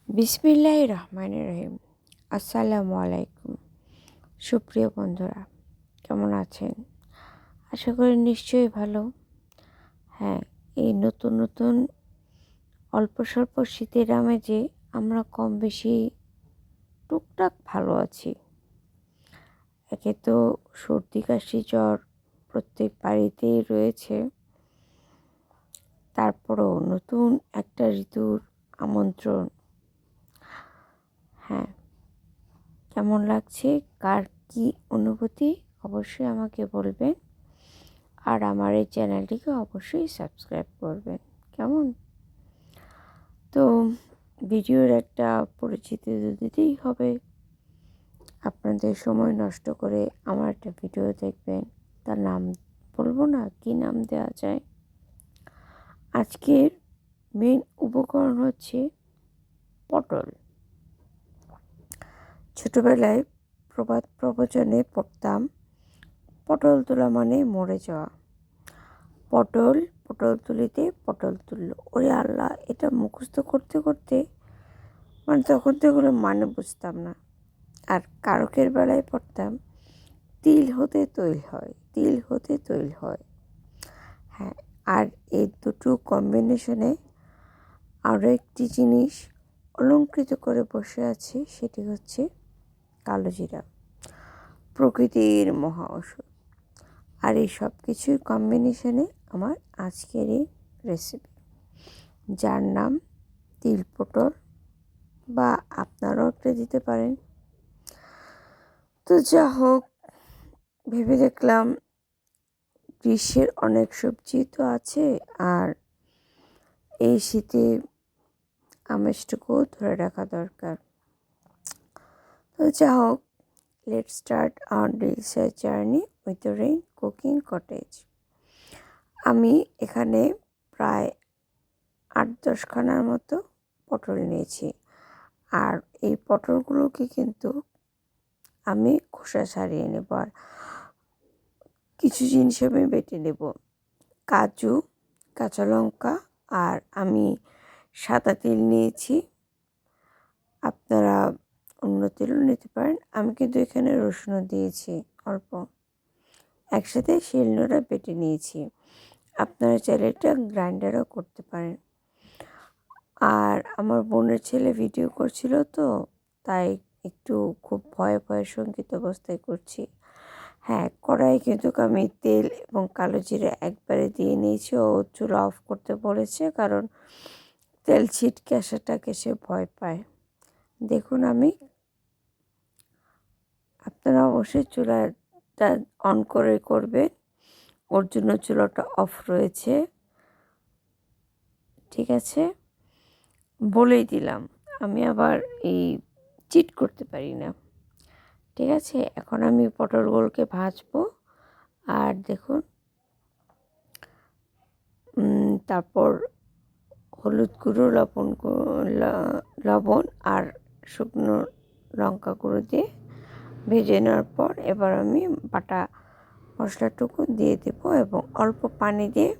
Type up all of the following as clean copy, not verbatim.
বিসমিল্লাহির রহমানির রহিম। আসসালামু আলাইকুম। সুপ্রিয় বন্ধুরা, কেমন আছেন? আশা করি নিশ্চয়ই ভালো। হ্যাঁ, এই নতুন নতুন অল্প স্বল্প শীতের আমেজে আমরা কম বেশি টুকটাক ভালো আছি। একে তো সর্দি কাশি জ্বর প্রত্যেক বাড়িতেই রয়েছে, তারপরও নতুন একটা ঋতুর আমন্ত্রণ। হ্যাঁ, কেমন লাগছে, কার কী অনুভূতি অবশ্যই আমাকে বলবেন। আর আমার এই চ্যানেলটিকে অবশ্যই সাবস্ক্রাইব করবেন। কেমন? তো ভিডিওর একটা পরিচিতি তো দিতেই হবে। আপনাদের সময় নষ্ট করে আমার একটা ভিডিও দেখবেন, তার নাম বলবো না, কি নাম দেওয়া যায়। আজকের মেন উপকরণ হচ্ছে পটল। ছোটবেলায় প্রবাদ প্রবচনে পড়তাম, পটল তোলা মানে মরে যাওয়া। পটল পটল তুলিতে পটল তুললো, ওরে আল্লাহ, এটা মুখস্থ করতে করতে তখন তো এগুলো মানে বুঝতাম না। আর কারকের বেলায় পড়তাম, তিল হতে তৈল হয়, তিল হতে তৈল হয়। হ্যাঁ, আর এই দুটো কম্বিনেশনে আরও একটি জিনিস অলংকৃত করে বসে আছে, সেটি হচ্ছে কালো জিরা, প্রকৃতির মহা ওষুধ। আর এই সব কিছুর কম্বিনেশনে আমার আজকের এই রেসিপি, যার নাম তিল পটল, বা আপনারাও একটা দিতে পারেন। তো যা হোক, ভেবে দেখলাম গ্রীষ্মের অনেক সবজি তো আছে, আর এই শীতে আমেজটুকুও ধরে রাখা দরকার। তো যা হোক, let's start our delicious journey with the rain cooking cottage. আমি এখানে প্রায় 8-10 খানার মতো পটল নিয়েছি। আর এই পটলগুলোকে কিন্তু আমি খোসা ছাড়িয়ে নেব, আর কিছু জিনিস আমি বেটে নেব। কাজু, কাঁচা লঙ্কা, আর আমি সাদা তিল নিয়েছি। আপনারা অন্য তেলও নিতে পারেন। আমি কিন্তু এখানে রসুনও দিয়েছি অল্প। একসাথে শিলনোড়া বেটে নিয়েছি। আপনারা চাইলে এটা গ্রাইন্ডারও করতে পারেন। আর আমার বোনের ছেলে ভিডিও করছিল, তো তাই একটু খুব ভয়ে ভয়ে শঙ্কিত অবস্থায় করছি। হ্যাঁ, কড়াই কিন্তু আমি তেল এবং কালো জিরে একবারে দিয়ে নিয়েছি। ও চুলা অফ করতে বলেছে, কারণ তেল ছিটকে আসাটাকে সে ভয় পায়। দেখুন, আপনারা অবশ্যই চুলাটা অন করে করবেন, ওর জন্য চুলাটা অফ রয়েছে। ঠিক আছে, বলেই দিলাম, আমি আবার এই চিট করতে পারি না। ঠিক আছে, এখন আমি পটলগুলোকে ভাজবো। আর দেখুন, তারপর হলুদ গুঁড়ো, লবণ আর শুকনো লঙ্কা গুঁড়ো দিয়ে ভেজে নেওয়ার পর এবার আমি বাটা মশলাটুকু দিয়ে দেব এবং অল্প পানি দিয়ে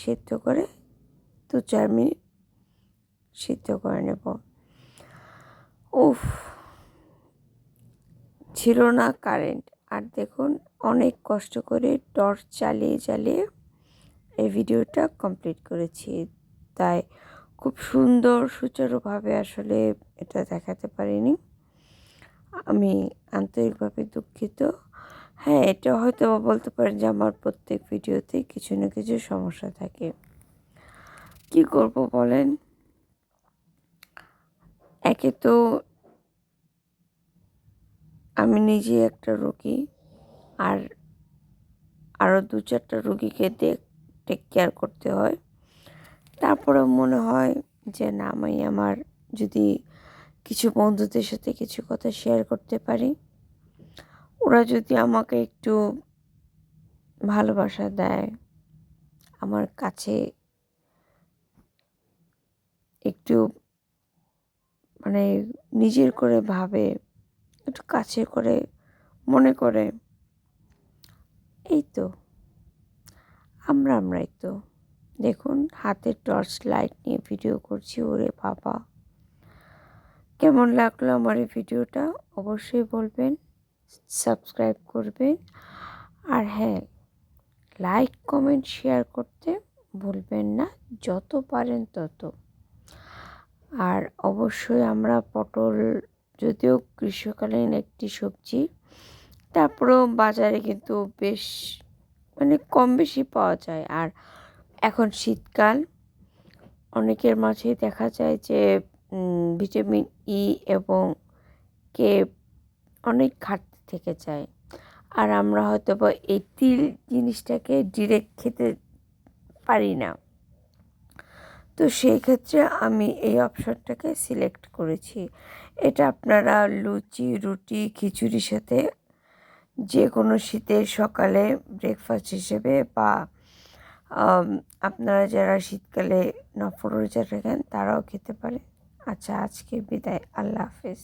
সিদ্ধ করে 2-4 মিনিট সিদ্ধ করে নেব। উফ, ছিল না কারেন্ট, আর দেখুন অনেক কষ্ট করে টর্চ চালিয়ে চালিয়ে এই ভিডিওটা কমপ্লিট করেছি, তাই খুব সুন্দর সুচারুভাবে আসলে এটা দেখাতে পারিনি। আমি আন্তরিকভাবে দুঃখিত। হ্যাঁ, এটা হয়তো বলতে পারেন যে আমার প্রত্যেক ভিডিওতেই কিছু না কিছু সমস্যা থাকে। কি করব বলেন? একে তো আমি নিজে একটা রোগী, আর আরও 2-4টা রোগীকে টেক কেয়ার করতে হয়। তারপরে মনে হয় যে না, আমি আমার যদি কিছু বন্ধুদের সাথে কিছু কথা শেয়ার করতে পারি, ওরা যদি আমাকে একটু ভালোবাসা দেয়, আমার কাছে একটু নিজের করে ভাবে, একটু কাছে করে মনে করে, এই তো আমরাই তো। দেখুন, হাতে টর্চ লাইট নিয়ে ভিডিও করছি, ওরে বাবা, কেমন লাগলো আমার এই ভিডিওটা অবশ্যই বলবেন, সাবস্ক্রাইব করবেন, আর হ্যাঁ, লাইক কমেন্ট শেয়ার করতে ভুলবেন না, যত পারেন তত। আর অবশ্যই আমরা পটল, যদিও গ্রীষ্মকালীন একটি সবজি, তারপরেও বাজারে কিন্তু বেশ কম বেশি পাওয়া যায়। আর এখন শীতকাল, অনেকের মাঝেই দেখা যায় যে ভিটামিন ই এবং কে অনেক ঘাটতি থেকে যায়। আর আমরা হয়তো বা এই তিল জিনিসটাকে ডিরেক্ট খেতে পারি না, তো সেই ক্ষেত্রে আমি এই অপশনটাকে সিলেক্ট করেছি। এটা আপনারা লুচি, রুটি, খিচুড়ির সাথে যে কোনো শীতের সকালে ব্রেকফাস্ট হিসেবে, বা আপনারা যারা শীতকালে নফর রোজা রাখেন তারাও খেতে পারে। আচ্ছা, আজকে বিদায়, আল্লাহ হাফেজ।